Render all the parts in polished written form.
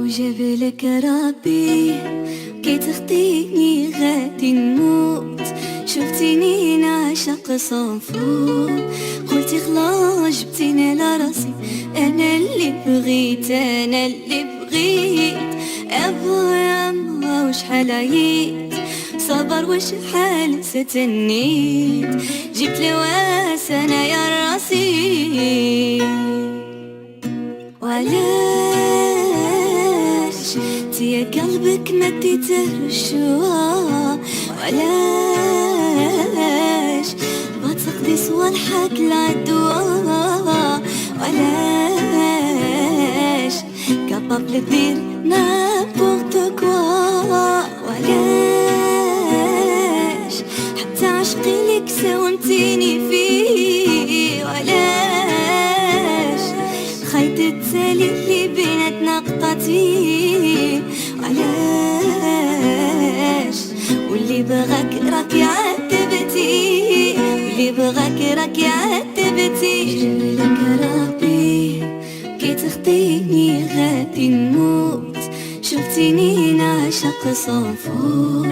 وجابلك ربي كي تخطيني غادي نموت. شفتيني نعشق صنفو، قلتي خلاص جبتيني لراسي. انا اللي بغيت، انا اللي بغيت. ابويا ما وشحال عييت، صبر وشحال ستنيت. جبت لواس انا يا راسي. وعلاش تيا قلبك ما اديته الشوا؟ وعلاش بتقضي صوالحك العدوا؟ وعلاش كابابل دير نابورت كوا؟ وعلاش حتى عشقي ليك ساومتيني فيه؟ وعلاش خيط التالي اللي بيناتنا قطعتيه؟ وعلاش واللي بغاك راك عاتبتي، واللي بغاك راك عاتبتي. جابلك ربي كي تخطيني غادي نموت. شفتيني نعشق صنفو،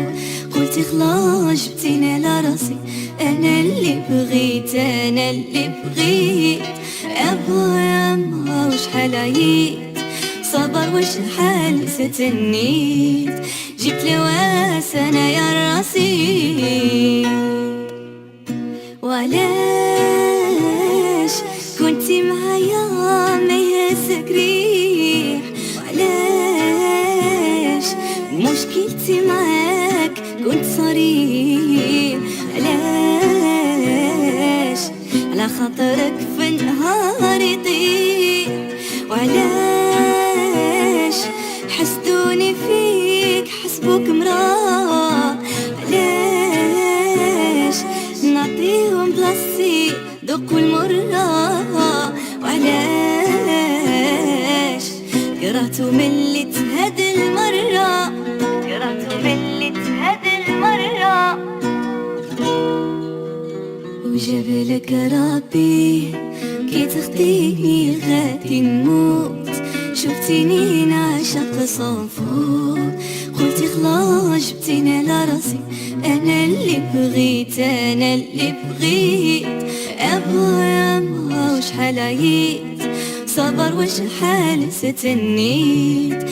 قلتي خلاص جبتيني لراسي. انا اللي بغيت، انا اللي بغيت. ابويا ما وشحال عييت، صبر وشحال ستنيت. جبت لواس انا يا راسي. وعلاش كنتي معايا ما يهزك ريح؟ وعلاش مشكلتي معاك كنت صريح؟ علاش على خاطرك في النهار يطيح؟ وعلاش حسدوني فيك حسبوك مراه؟ علاش نعطيهم بلاصتي ذوقوا المرة؟ وعلاش كرهتو ملي تهاد المرة، كرهتو ملي تهاد المرة. وجابلك ربي كي تخطيني غادي نموت. شفتيني نعشق صنفو، قلتي خلاص جبتيني لراسي. انا اللي بغيت، انا اللي بغيت. ابويا ما وشحال عييت، صبر وشحال ستنيت.